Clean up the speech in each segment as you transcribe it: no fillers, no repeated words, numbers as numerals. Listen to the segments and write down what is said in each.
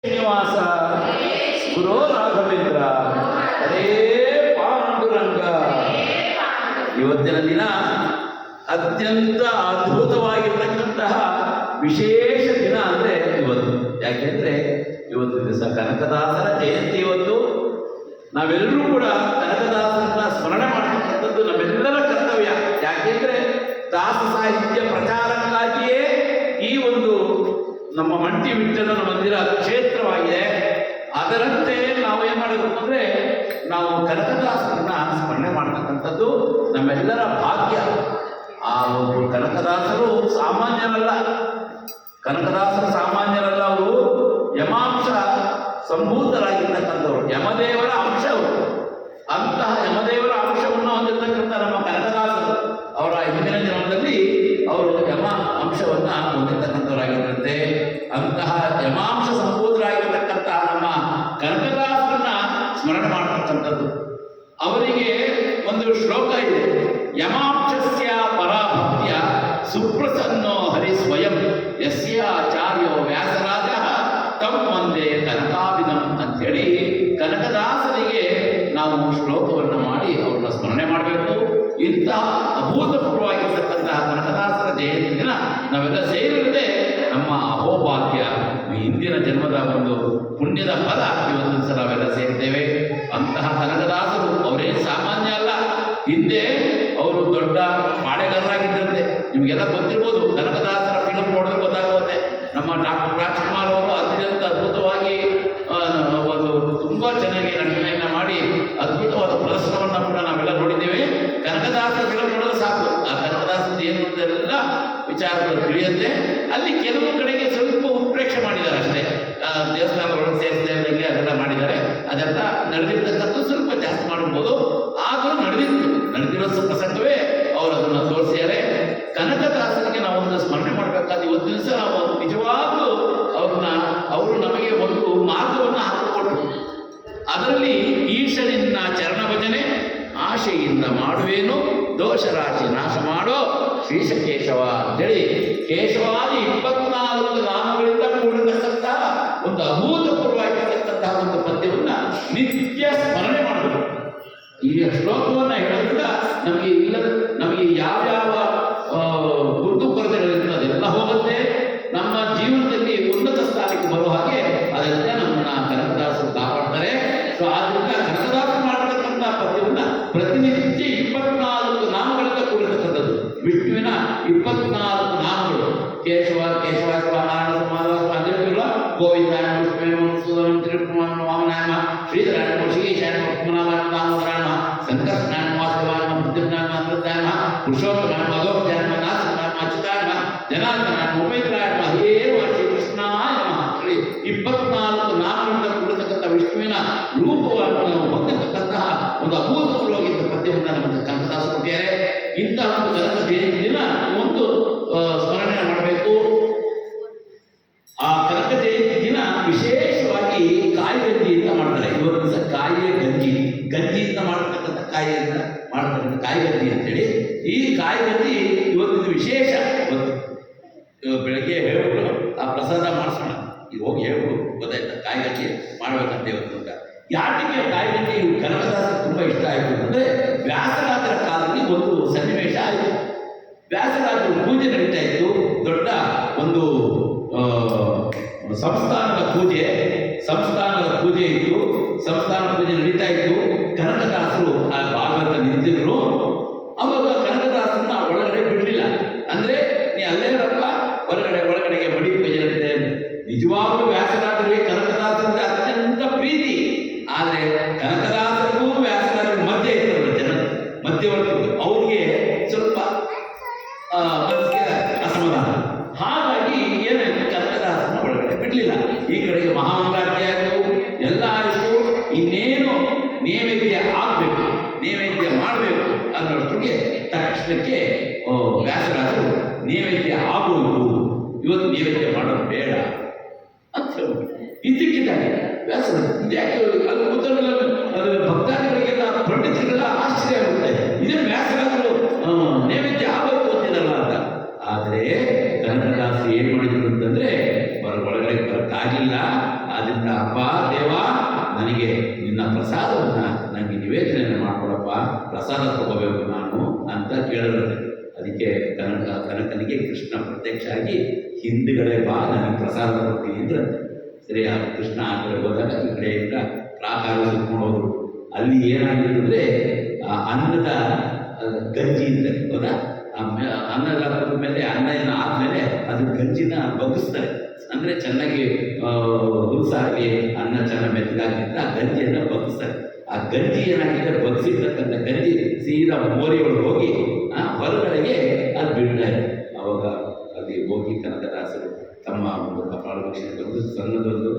ಶ್ರೀನಿವಾಸ ಗುರೋ ರಾಘವೇಂದ್ರ ಹರೇ ಪಾಂಡುರಂಗ. ಇವತ್ತಿನ ದಿನ ಅತ್ಯಂತ ಅದ್ಭುತವಾಗಿರ್ತಕ್ಕಂತಹ ವಿಶೇಷ ದಿನ ಅಂದರೆ ಇವತ್ತು. ಯಾಕೆಂದ್ರೆ ಇವತ್ತು ದಿವಸ ಕನಕದಾಸರ ಜಯಂತಿ. ಇವತ್ತು ನಾವೆಲ್ಲರೂ ಕೂಡ ಕನಕದಾಸರನ್ನ ಸ್ಮರಣೆ ಮಾಡತಕ್ಕಂಥದ್ದು ನಮ್ಮೆಲ್ಲರ ಕರ್ತವ್ಯ. ಯಾಕೆಂದ್ರೆ ದಾಸ ಸಾಹಿತ್ಯ ಪ್ರಚಾರಕ್ಕಾಗಿಯೇ ಈ ಒಂದು ನಮ್ಮ ಮಂಟಿ ವಿಠ್ಠಲನ ಮಂದಿರ ಕ್ಷೇತ್ರವಾಗಿದೆ. ಅದರಂತೆ ನಾವು ಏನು ಮಾಡಬೇಕು ಅಂದರೆ ನಾವು ಕನಕದಾಸರನ್ನ ಸ್ಮರಣೆ ಮಾಡ್ತಕ್ಕಂಥದ್ದು ನಮ್ಮೆಲ್ಲರ ಭಾಗ್ಯ. ಆ ಒಂದು ಕನಕದಾಸರು ಸಾಮಾನ್ಯರಲ್ಲ. ಕನಕದಾಸರು ಸಾಮಾನ್ಯರಲ್ಲ. ಅವರು ಯಮಾಂಶ ಸಂಭೂತರಾಗಿರ್ತಕ್ಕಂಥವ್ರು, ಯಮದೇವರ ಅಂಶವು. ಅಂತಹ ಯಮದೇವರ ಅಂಶವನ್ನು ಹೊಂದಿರತಕ್ಕಂಥ ನಮ್ಮ ಕನಕದಾಸರು ಅವರ ಹಿಂದಿನ ಜನ್ಮದಲ್ಲಿ ಅವರು ಯಮ ಅಂಶವನ್ನ ಹೊಂದಿರತಕ್ಕಂಥವರಾಗಿದ್ದಂತೆ ಅಂತಹ ಯಮಾಂಶ ಸಂಭೂತರಾಗಿರತಕ್ಕಂತಹ ನಮ್ಮ ಕನಕದಾಸರನ್ನ ಸ್ಮರಣೆ ಮಾಡತಕ್ಕಂಥದ್ದು. ಅವರಿಗೆ ಒಂದು ಶ್ಲೋಕ ಇದೆ, ಯಮಾಂಶಸ್ಯ ಪರಾಭಕ್ತಿಯ ಸುಪ್ರಸನ್ನೋ ಹರಿ ಸ್ವಯಂ ಯಸ್ಯ ಆಚಾರ್ಯೋ ವ್ಯಾಸರಾಜ ತಂ ಒಂದೇ ಕನಕಾಭಿನಂ ಅಂತೇಳಿ ಕನಕದಾಸರಿಗೆ ನಾವು ಶ್ಲೋಕವನ್ನು ಮಾಡಿ ಅವ್ರನ್ನ ಸ್ಮರಣೆ ಮಾಡಬೇಕು. ಇಂತಹ ಅಭೂತಪೂರ್ವವಾಗಿರ್ತಕ್ಕಂತಹ ಕನಕದಾಸರ ಜಯಂತಿ ದಿನ ನಾವೆಲ್ಲ ಸೇರಿರದೆ ನಮ್ಮ ಅಹೋಭಾಗ್ಯ, ಹಿಂದಿನ ಜನ್ಮದ ಒಂದು ಪುಣ್ಯದ ಫಲ ಇವತ್ತು ಸಲ ನಾವೆಲ್ಲ ಸೇರಿದ್ದೇವೆ. ಅಂತಹ ಕನಕದಾಸರು ಅವರೇನು ಸಾಮಾನ್ಯ ಅಲ್ಲ. ಹಿಂದೆ ಅವರು ದೊಡ್ಡ ಪಾಳೆಗಾರರಾಗಿದ್ದಂತೆ. ನಿಮಗೆಲ್ಲ ಗೊತ್ತಿರ್ಬೋದು, ಕನಕದಾಸರ ಫಿಲಂ ನೋಡಿದ್ರೆ ಗೊತ್ತಾಗುತ್ತೆ. ನಮ್ಮ ಡಾಕ್ಟರ್ ರಾಜ್ಕುಮಾರ್ ಅವರು ಅತ್ಯಂತ ಅದ್ಭುತವಾಗಿ ಒಂದು ತುಂಬಾ ಚೆನ್ನಾಗಿ ನಟನೆಯನ್ನ ಮಾಡಿ ಅದ್ಭುತವಾದ ಪ್ರದರ್ಶನವನ್ನು ಕೂಡ ನಾವೆಲ್ಲ ನೋಡಿದ್ದೇವೆ. ಕನಕದಾಸರ ಫಿಲಂ ನೋಡೋದು ಸಾಕು, ಆ ಕನಕದಾಸದ ಏನು ಅಂತೆಲ್ಲ ವಿಚಾರಗಳು ತಿಳಿಯುತ್ತೆ. ಅಲ್ಲಿ ಕೆಲವು ಕಡೆಗೆ ಸ್ವಲ್ಪ ಉತ್ಪ್ರೇಕ್ಷೆ ಮಾಡಿದ್ದಾರೆ ಅಷ್ಟೇ, ದೇವಸ್ಥಾನಗಳೊಳಗೆ ಸೇರಿಸಿದಂಗೆ ಅದೆಲ್ಲ ಮಾಡಿದ್ದಾರೆ. ಅದೆಲ್ಲ ನಡೆದಿರ್ತಕ್ಕಂಥ ಸ್ವಲ್ಪ ಜಾಸ್ತಿ ಮಾಡಬಹುದು, ಆದರೂ ನಡೆದಿರೋ ಪ್ರಸಂಗವೇ ಅವರು ಅದನ್ನು ತೋರಿಸಿದ್ದಾರೆ. ಕನಕದಾಸರಿಗೆ ನಾವು ಒಂದು ಸ್ಮರಣೆ ಮಾಡಬೇಕಾದ ಇವತ್ತು ದಿವಸ ನಾವು ನಿಜವಾಗ್ಲೂ ಅವರು ನಮಗೆ ಒಂದು ಮಾರ್ಗವನ್ನು ಹಾಕಿಕೊಟ್ರು. ಅದರಲ್ಲಿ ಈಶನಿನ್ನ ಚರಣ ಭಜನೆ ಆಶೆಯಿಂದ ಮಾಡುವೇನು ದೋಷರಾಶಿ ನಾಶ ಮಾಡೋ ಶ್ರೀಶ ಕೇಶವ ಅಂತೇಳಿ ಕೇಶವಾದಿ 24 ನಾಮಗಳಿಂದ ಕೂಡಿರತಕ್ಕಂತಹ ಒಂದು ಅಭೂತಪೂರ್ವವಾಗಿರ್ತಕ್ಕಂತಹ ಒಂದು ಪದ್ಯವನ್ನ ನಿತ್ಯ ಸ್ಮರಣೆ ಮಾಡಬೇಕು. ಈ ಶ್ಲೋಕವನ್ನ ಹೇಳೋದ್ರಿಂದ ನಮಗೆ ಯಾವ್ಯಾವ ಗುರುತು ಕೊರತೆಗಳಿರ್ತದೆ ಅದೆಲ್ಲ ಹೋಗುತ್ತೆ. ನಮ್ಮ ಜೀವನದಲ್ಲಿ ಉನ್ನತ ಸ್ಥಾನಕ್ಕೆ ಬರುವ ಹಾಗೆ ಅದೆಲ್ಲ ನಮ್ಮನ್ನ ಕನಕದಾಸರು ಕಾಪಾಡ್ತಾರೆ. ಸೊ ಆದ್ರಿಂದ ಕನಕದಾಸರು ಮಾಡತಕ್ಕಂಥ ಪದ್ಯವನ್ನ ಪ್ರತಿನಿತ್ಯ 24 ನಾಮಗಳಿಂದ ಕೂಡಿರತಕ್ಕಂಥದ್ದು. ವಿಷ್ಣುವಿನ 24 ನಾಮಗಳು ಕೇಶವ ಕೇಶವ ನಾರಾಯಣ ಮಾಧವ ಅಂದಿರಲಿಲ್ಲ. ಗೋವಿಂದ ವಿಷ್ಣು ತಿರುಪುರ ವಾಮನಾಯಮ ಶ್ರೀಧರಾಯಣ ಶ್ರೀಶಾಯನ ಪದ್ಮನಾಭಾಯಣ ದಾಮೋದರಾಯಣ ಸಂಕರ್ಷಣಾಯಣ ವಾಸುದೇವಾಯಣ ಬುದ್ಧಿನಾಯಣ ಅಮೃತಾಯಣ ಪುರುಷೋತ್ತಮಾಯಣ ಮಧೋಪಚಾಯಣ ನಾಥನಾಯಣ ಅಚ್ಯುತಾಯಣ ಜನಾರ್ದನಾಯಣ ಉಪೇಂದ್ರಾಯಣ ಹರೇವ ಶ್ರೀಕೃಷ್ಣಾಯ ನಮಃ ಹೇಳಿ 24 ನಾಮಗಳಿಂದ ಕೂಡಿರತಕ್ಕಂಥ ವಿಷ್ಣುವಿನ ರೂಪವನ್ನು ಹೊಂದಿರತಕ್ಕಂತಹ ಒಂದು ಅಭೂತಪೂರ್ವವಾಗಿದ್ದ ಪದ್ಯವನ್ನು ನಮಗೆ ಕನಕದಾಸರು ಕೊಟ್ಟಿದ್ದಾರೆ. ಇಂತಹ ಒಂದು ಕನಕ ಜಯಂತಿ ದಿನ ಒಂದು ಸ್ಮರಣೆ ಮಾಡಬೇಕು. ಆ ಕನಕ ಜಯಂತಿ ದಿನ ವಿಶೇಷವಾಗಿ ಕಾಯಿಗಂಜಿ ಅಂತ ಮಾಡ್ತಾರೆ. ಇವತ್ತು ದಿವಸ ಕಾಯಿಯ ಗಂಜಿಯಿಂದ ಮಾಡತಕ್ಕಂಥ ಕಾಯಿಯಿಂದ ಮಾಡತಕ್ಕಂಥ ಕಾಯಿಗಂಜಿ ಅಂತೇಳಿ. ಈ ಕಾಯಿಗಂಜಿ ಇವತ್ತಿನ ವಿಶೇಷ. ಇವತ್ತು ಬೆಳಗ್ಗೆ ಹೇಳ್ಬಿಟ್ಟು ಆ ಪ್ರಸಾದ ಮಾಡಿಸೋಣ, ಈಗ ಹೋಗಿ ಹೇಳ್ಬಿಡು ಗೊತ್ತಾಯ್ತಾ ಕಾಯಿಗಂಜಿ ಮಾಡ್ಬೇಕಂತ ಇವತ್ತು ಅಂತ. ಯಾಕೆ ಕಾಯಿಗಂಜಿ ಕನಕದಾಸರು ತುಂಬ ಇಷ್ಟ ಆಯಿತು ಅಂದರೆ ವ್ಯಾಸರಾಜರ ಕಾಲದಲ್ಲಿ ಒಂದು ಸನ್ನಿವೇಶ ಆಯಿತು. ವ್ಯಾಸರಾಜರು ಪೂಜೆ ನಡೀತಾ ಇತ್ತು, ದೊಡ್ಡ ಒಂದು ಸಂಸ್ಥಾನದ ಪೂಜೆ ಇತ್ತು. ಸಂಸ್ಥಾನದ ಪೂಜೆ ನಡೀತಾ ಇತ್ತು. ಕನಕದಾಸರು ಆ ಭಾಗವತ ನಿಂತಿದ್ರು. ಅವಾಗ ಕನಕದಾಸರನ್ನ ಒಳಗಡೆ ಬಿಡಲಿಲ್ಲ. ಅಂದ್ರೆ ನೀ ಅಲ್ಲೇ ಇರಪ್ಪ, ಒಳಗಡೆಗೆ ಬಡಿ ಪೂಜೆ ನಡೀತಾ ಇದೆ. ನಿಜವಾಗ್ಲೂ ವ್ಯಾಸರಾಜರಿಗೆ ಕನಕದಾಸರಿಗೆ ಅತ್ಯಂತ ಪ್ರೀತಿ. ಆದರೆ ಕನಕದಾಸರಿಗೂ ವ್ಯಾಸರಾಜರ ಮಧ್ಯೆ ಇರ್ತದೆ ಮಧ್ಯವರ್ತಿಗಳು, ಅವ್ರಿಗೆ ಸ್ವಲ್ಪ ಅಸಮಾಧಾನ. ಹಾಗಾಗಿ ಏನಾಯ್ತು, ಕನಕದಾಸರನ್ನ ಒಳಗಡೆ ಬಿಡಲಿಲ್ಲ. ಈ ಕಡೆಗೆ ಮಹಾಮಂಗಳಾರತಿ ಆಯಿತು, ಎಲ್ಲ ಆಯಿತು. ಇನ್ನೇನು ನೈವೇದ್ಯ ಆಗಬೇಕು, ನೈವೇದ್ಯ ಮಾಡಬೇಕು ಅನ್ನೋಷ್ಟೊತ್ತಿಗೆ ತಕ್ಷಣಕ್ಕೆ ವ್ಯಾಸರಾಜರು ನೈವೇದ್ಯ ಆಗುವುದು, ಇವತ್ತು ನೈವೇದ್ಯ ಮಾಡೋದು ಬೇಡ ಅಂತ ಹೇಳ್ಬಿಟ್ಟು ಇದ್ದಕ್ಕಿದ್ದಾನೆ ವ್ಯಾಸರಾಜ. ಯಾಕೆ ಅಲ್ಲಿ ಕೂತಲ್ಲ ಭಕ್ತಾದಿಗಳಿಗೆಲ್ಲ ಪಂಡಿತರಿಗೆಲ್ಲ ಆಶ್ಚರ್ಯ ಆಗುತ್ತೆ, ಇದೇನು ವ್ಯಾಸರಾಜರು ನೈವೇದ್ಯ ಆಗೋದು ಗೊತ್ತಿರಲ್ಲ ಅಂತ. ಆದರೆ ಕನಕದಾಸರು ಏನು ಮಾಡಿದ್ರು ಅಂತಂದ್ರೆ ಒಳಗಡೆ ಬರೋಕ್ಕಾಗಿಲ್ಲ. ಆದ್ರಿಂದ ಅಂದ, ಅಪ್ಪ ದೇವ, ನನಗೆ ನಿನ್ನ ಪ್ರಸಾದವನ್ನು ನನಗೆ ನಿವೇದನೆಯನ್ನು ಮಾಡಿಕೊಡಪ್ಪ, ಪ್ರಸಾದ ತಗೋಬೇಕು ನಾನು ಅಂತ ಕೇಳಿದ್ರೆ, ಅದಕ್ಕೆ ಕನಕನಿಗೆ ಕೃಷ್ಣ ಪ್ರತ್ಯಕ್ಷ ಆಗಿ ಹಿಂದುಗಡೆ ಬಾ, ನನಗೆ ಪ್ರಸಾದ ಕೊಡ್ತೀನಿ ಅಂದ್ರೆ ಸರಿ. ಆ ಕೃಷ್ಣ ಆ ಕಡೆ ಹೋದಾಗ ಈ ಕಡೆಯಿಂದ ಪ್ರಾಕಾರ ಸುತ್ಕೊಂಡು ಹೋದ್ರು. ಅಲ್ಲಿ ಏನಾಗಿದೆ ಅಂದರೆ ಅನ್ನದ ಗಂಜಿ ಇರ್ತಾರೆ, ಹೌದಾ? ಅನ್ನದ ಮೇಲೆ ಅನ್ನ ಆದಮೇಲೆ ಅದು ಗಂಜಿನ ಬಗ್ಗಿಸ್ತಾರೆ, ಅಂದರೆ ಚೆನ್ನಾಗಿ ಹುಲ್ಸಾಗಿ ಅನ್ನ ಚೆನ್ನಾಗಿ ಮೆತ್ತಗಾಗಿದ್ದ ಆ ಗಂಜಿಯನ್ನು ಬಗ್ಗಿಸ್ತಾರೆ. ಆ ಗಂಜಿ ಏನಾಗಿದೆ, ಬಗ್ಸಿರ್ತಕ್ಕಂಥ ಗಂಜಿ ಸೀದಾ ಮೋರಿಯೊಳಗೆ ಹೋಗಿ ಹೊರಗಡೆಗೆ ಅದು ಬಿಡ್ತಾರೆ. ಅವಾಗ ಅಲ್ಲಿ ಹೋಗಿ ಕನಕದಾಸರು ತಮ್ಮ ಒಂದು ಕಪಾಳ ಭಿಕ್ಷೆ ತಂದು ಸಣ್ಣದೊಂದು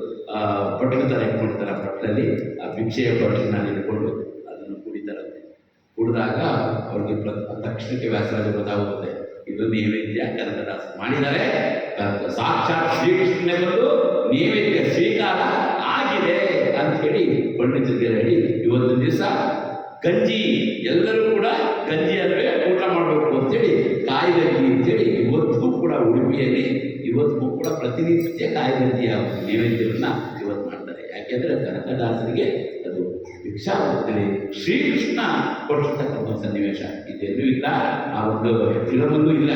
ಪಟ್ಟಣ ಥರ ಇಟ್ಕೊಳ್ತಾರೆ. ಆ ಪಟ್ಟಣದಲ್ಲಿ ಆ ಭಿಕ್ಷೆಯ ಪಟ್ಟಣ ಇಟ್ಕೊಂಡು ಅದನ್ನು ಕುಡಿತಾರಂತೆ. ಕುಡಿದಾಗ ಅವ್ರಿಗೆ ತಕ್ಷಣಕ್ಕೆ ವ್ಯಾಸರಾಜ ಗೊತ್ತಾಗುತ್ತೆ, ಇದು ನೈವೇದ್ಯ ಕನಕದಾಸ ಮಾಡಿದ್ದಾರೆ, ಸಾಕ್ಷಾತ್ ಶ್ರೀಕೃಷ್ಣನೇ ಬಂದು ನೈವೇದ್ಯ ಸ್ವೀಕಾರ ಆಗಿದೆ ಅಂತ ಹೇಳಿ ಪಂಡಿತರಿಗೆ ಹೇಳಿ ಇವತ್ತಿನ ದಿವಸ ಗಂಜಿ ಎಲ್ಲರೂ ಕೂಡ ಗಂಜಿಯಲ್ಲವೇ ಊಟ ಮಾಡಬೇಕು ಅಂತೇಳಿ ಕಾಯಿಗಂಜಿ ಅಂತೇಳಿ ಇವತ್ತಿಗೂ ಕೂಡ ಉಡುಪಿಯಲ್ಲಿ ಇವತ್ತಿಗೂ ಕೂಡ ಪ್ರತಿನಿತ್ಯ ಕಾಯಿಗಂಜಿಯ ನೈವೇದ್ಯವನ್ನು ಇವತ್ತು ಮಾಡ್ತಾರೆ. ಯಾಕೆಂದರೆ ಕನಕದಾಸರಿಗೆ ಅದು ಭಿಕ್ಷಾವೃತ್ತಿಯಲ್ಲಿ ಶ್ರೀಕೃಷ್ಣ ಕೊಟ್ಟಿರ್ತಕ್ಕಂಥ ಸನ್ನಿವೇಶ ಇದೆಲ್ಲೂ ಇಲ್ಲ, ಆ ಒಂದು ಫಿಲಮಲ್ಲೂ ಇಲ್ಲ,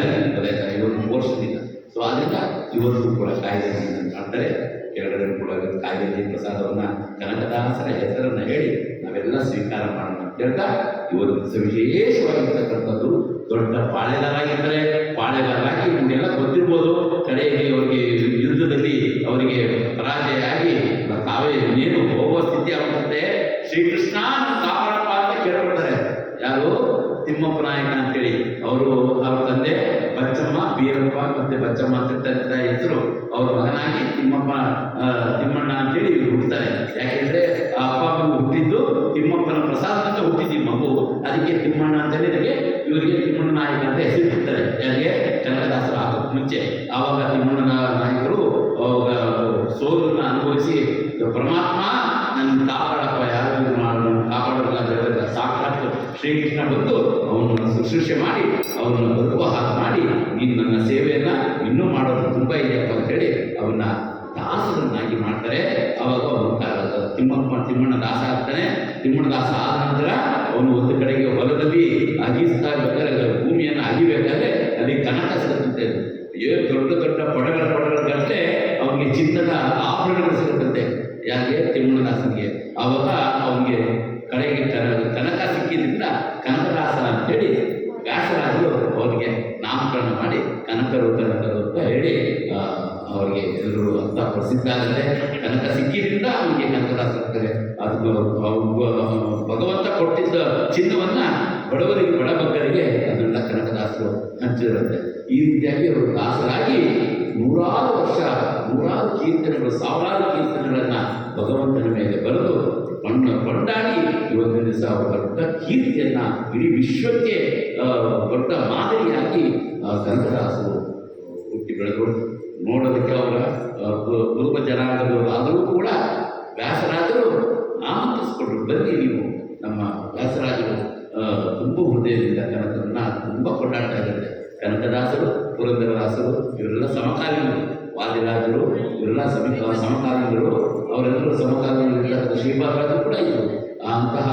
ಇವತ್ತು ವರ್ಷದಿಂದ. ಸೊ ಅದರಿಂದ ಇವತ್ತು ಕೂಡ ಕಾಯಿಗಂಜಿಯನ್ನು ಮಾಡ್ತಾರೆ. ಕೆಳಗಡೆ ಕೂಡ ಕಾಯಿಗಂಜಿ ಪ್ರಸಾದವನ್ನು ಕನಕದಾಸರ ಹೆಸರನ್ನು ಹೇಳಿ ನಾವೆಲ್ಲ ಸ್ವೀಕಾರ ಮಾಡೋಣ ಅಂತ ಹೇಳ್ತಾ, ಇವತ್ತು ವಿಶೇಷವಾಗಿರ್ತಕ್ಕಂಥದ್ದು ದೊಡ್ಡ ಪಾಳೆಗಾರಾಗಿದ್ದರೆ ಪಾಳೆಗಾರಾಗಿ ಇವನ್ನೆಲ್ಲ ಗೊತ್ತಿರ್ಬೋದು. ಕಡೆಗೆ ಅವರಿಗೆ ಯುದ್ಧದಲ್ಲಿ ಅವರಿಗೆ ಪರಾಜಯ ಆಗಿ ತಾವೇ ಇನ್ನೇನು ಹೋಗುವ ಸ್ಥಿತಿ ಆಗುತ್ತದೆ. ಶ್ರೀಕೃಷ್ಣ ಕಾಪಾಡಪ್ಪ ಅಂತ ಕೇಳ್ಕೊಳ್ತಾರೆ. ಯಾರು? ತಿಮ್ಮಪ್ಪ ನಾಯಕ ಅಂತೇಳಿ. ಅವ್ರ ತಂದೆ ಬಚ್ಚಮ್ಮ, ಬೀರಪ್ಪ ಮತ್ತೆ ಬಚ್ಚಮ್ಮ ಅಂತ ಹೆಸರು. ಅವ್ರ ಮಗನಾಗಿ ತಿಮ್ಮಣ್ಣ ಅಂತೇಳಿ ಇವರು ಹುಡ್ತಾರೆ. ಯಾಕೆಂದ್ರೆ ಆ ಅಪ್ಪ ಹುಟ್ಟಿದ್ದು ತಿಮ್ಮಪ್ಪನ ಪ್ರಸಾದದಿಂದ ಹುಟ್ಟಿದ್ದು ಮಗು, ಅದಕ್ಕೆ ತಿಮ್ಮಣ್ಣ ಅಂತೇಳಿ ಇವರಿಗೆ ತಿಮ್ಮಣ್ಣ ನಾಯಕ ಅಂತ ಹೆಸರಿರ್ತಾರೆ. ಯಾರಿಗೆ? ಕನಕದಾಸರ ಆಗೋಕ್ಕೆ ಮುಂಚೆ. ಆವಾಗ ತಿಮ್ಮಣ್ಣ ನಾಯಕರು ಅವಾಗ ಸೋಲನ್ನು ಅನುಭವಿಸಿ ಪರಮಾತ್ಮ ನನ್ನ ಕಾಪಾಡಪ್ಪ, ಯಾರು ಕಾಪಾಡೋಲ್ಲ, ಸಾಕ್ಷಾತ್ ಶ್ರೀಕೃಷ್ಣ ಬಂದು ಅವನನ್ನು ಶುಶ್ರೂಷೆ ಮಾಡಿ ಅವನನ್ನು ಬದುಕುವ ಹಾಗೆ ಮಾಡಿ ನೀನು ನನ್ನ ಸೇವೆಯನ್ನು ಇನ್ನೂ ಮಾಡೋದು ತುಂಬ ಇದೆಯಪ್ಪ ಅಂತ ಹೇಳಿ ಅವನ್ನ ದಾಸರನ್ನಾಗಿ ಮಾಡ್ತಾರೆ. ಅವಾಗ ಅವನು ತಿಮ್ಮಣ್ಣ ದಾಸ ಆಗ್ತಾನೆ. ತಿಮ್ಮಣ್ಣ ದಾಸ ಆದ ನಂತರ ಅವನು ಒಂದು ಕಡೆಗೆ ಹೊಲದಲ್ಲಿ ಅಗಿಸ್ತಾ ಇರ್ಬೇಕಾದ್ರೆ, ಭೂಮಿಯನ್ನು ಅಗಿಬೇಕಾದ್ರೆ ಅಲ್ಲಿ ಕನಕ ಸಿಗುತ್ತಂತೆ. ದೊಡ್ಡ ದೊಡ್ಡ ಪೊಡಗಟ್ಟೆ ಅವನಿಗೆ ಚಿನ್ನದ ಆಭರಣಗಳು ಸಿಗುತ್ತಂತೆ. ಯಾಕೆ? ತಿಮ್ಮಣ್ಣ ದಾಸನಿಗೆ. ಆವಾಗ ಅವನಿಗೆ ಕಡೆಗೆ ಕನಕ ಸಿಕ್ಕಿದ್ರಿಂದ ಕನಕದಾಸ ಅಂತೇಳಿ ವ್ಯಾಸರಾಜರು ಅವರಿಗೆ ನಾಮಕರಣ ಮಾಡಿ ಕನಕರು ಅಂತ ಹೇಳಿ ಅವರಿಗೆ ಎಲ್ಲರೂ ಅಂತ ಪ್ರಸಿದ್ಧ ಆಗುತ್ತೆ. ಕನಕ ಸಿಕ್ಕಿದ್ರಿಂದ ಅವನಿಗೆ ಕನಕದಾಸ ಆಗ್ತಾರೆ. ಅದು ಭಗವಂತ ಕೊಟ್ಟಿದ್ದ ಚಿನ್ನವನ್ನು ಬಡವರಿಗೆ, ಬಡಬಗ್ಗರಿಗೆ ಅದನ್ನೆಲ್ಲ ಕನಕದಾಸರು ಹಂಚಿರುತ್ತೆ. ಈ ರೀತಿಯಾಗಿ ಅವರು ದಾಸರಾಗಿ ನೂರಾರು ವರ್ಷ, ನೂರಾರು ಕೀರ್ತನೆಗಳು, ಸಾವಿರಾರು ಕೀರ್ತನೆಗಳನ್ನು ಭಗವಂತನ ಮೇಲೆ ಬರೆದು ಕೊಂಡಾಡಿ ಇವತ್ತಿನ ದಿವಸ ದೊಡ್ಡ ಕೀರ್ತಿಯನ್ನು ಇಡೀ ವಿಶ್ವಕ್ಕೆ ದೊಡ್ಡ ಮಾದರಿಯಾಗಿ ಕನಕದಾಸರು ಹುಟ್ಟಿ ಬೆಳೆದರು. ನೋಡೋದಕ್ಕೆ ಅವರ ಕುರುಬ ಜನಾಂಗದವರು ಆದರೂ ಕೂಡ ವ್ಯಾಸರಾಜರು ಆಮಂತ್ರಿಸ್ಕೊಂಡ್ರು, ಬನ್ನಿ ನೀವು ನಮ್ಮ ವ್ಯಾಸರಾಜರು ತುಂಬ ಹೃದಯದಿಂದ ಕನಕರನ್ನು ತುಂಬ ಕೊಂಡಾಡ್ತಾ ಇದ್ದಾರೆ. ಕನಕದಾಸರು, ಪುರಂದರದಾಸರು ಇವರೆಲ್ಲ ಸಮಕಾಲೀನರು. ವಾದಿರಾಜರು ಇವರೆಲ್ಲ ಸಮಕಾಲೀನರು. ಅವರೆಲ್ಲರೂ ಸಮಕಾಲೀನರು. ಶ್ರೀಪಾದರಾಜರು ಕೂಡ ಇದ್ದರು. ಅಂತಹ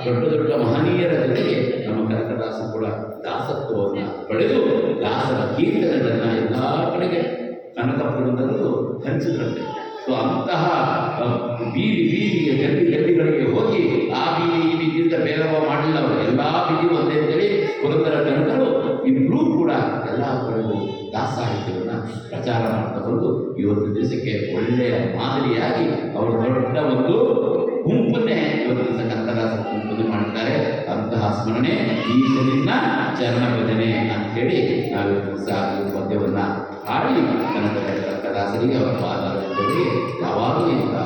ದೊಡ್ಡ ದೊಡ್ಡ ಮಹನೀಯರ ಜೊತೆಗೆ ನಮ್ಮ ಕನಕದಾಸ ಕೂಡ ದಾಸತ್ವವನ್ನು ಪಡೆದು ದಾಸರ ಕೀರ್ತನೆಗಳನ್ನು ಎಲ್ಲ ಕಡೆಗೆ ಕನಕ ಪುರಂದರರು ಹಂಚಿದ್ರಂತೆ. ಸೊ ಅಂತಹ ಬೀದಿಗೆ ಗಲ್ಲಿಗಳಿಗೆ ಹೋಗಿ ಆ ಬೀದಿ ಈ ಬೀದಿಯಿಂದ ಭೇದವ ಮಾಡಲಿಲ್ಲ ಅವರು. ಎಲ್ಲ ಬೀದಿ ಒಂದೇ ಅಂತೇಳಿ ಪುರಂದರ ಕನಕರು ಇಬ್ಬರೂ ಕೂಡ ಎಲ್ಲ ಕಡೆಗೂ ದಾಸ ಸಾಹಿತ್ಯವನ್ನು ಪ್ರಚಾರ ಮಾಡ್ತಾ ಬಂದು ಇವತ್ತು ದಿವಸಕ್ಕೆ ಒಳ್ಳೆಯ ಮಾದರಿಯಾಗಿ ಅವರು ದೊಡ್ಡ ಒಂದು ಗುಂಪನ್ನೇ ಇವತ್ತು ದಿವಸ ಕನಕದಾಸ ಗುಂಪನ್ನು ಮಾಡುತ್ತಾರೆ. ಅಂತಹ ಸ್ಮರಣೆ ಈಶ್ವರಿನ ಚರಣ ಭಜನೆ ಅಂತ ಹೇಳಿ ನಾವು ದಿವಸ ಈ ಪದ್ಯವನ್ನು ಹಾಡಿ ಕನಕದಾಸರಿಗೆ ಅವರ ಪಾದಾರರಿಗೆ ಯಾವಾಗಲೂ ಇಂಥ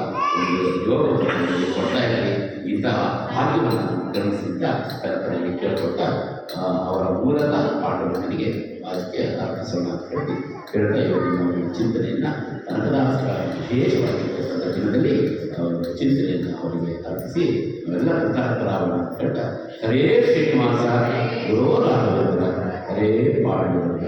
ಒಂದು ಯೋಗವನ್ನು ಕೊಡ್ತಾ ಇದ್ದಾರೆ. ಇಂತಹ ಭಾಗ್ಯವನ್ನು ಗಮನಿಸಿದ್ದ ಕನಕನಿಗೆ ಕೇಳ್ಕೊಡ್ತಾ ಅವರ ಮೂಲಕ ಪಾಂಡುರಂಗನಿಗೆ ಅದಕ್ಕೆ ಅರ್ಪಿಸೋಣ ಅಂತ ಹೇಳಿ ಹೇಳ್ತಾ ಇವತ್ತು ನಾವು ಚಿಂತನೆಯನ್ನು ಕನಕದಾಸರ ವಿಶೇಷವಾಗಿರ್ತಕ್ಕಂಥ ದಿನದಲ್ಲಿ ಚಿಂತನೆಯನ್ನು ಅವರಿಗೆ ಅರ್ಪಿಸಿ ನಾವೆಲ್ಲ ಕೃತಾರ್ಥರಾಗೋಣ ಅಂತ ಹೇಳ್ತಾ, ಹರೇ ಶ್ರೀನಿವಾಸ ಗುರೋ ರಾಘವೇಂದ್ರ, ಹರೇ ಪಾಂಡುರಂಗ.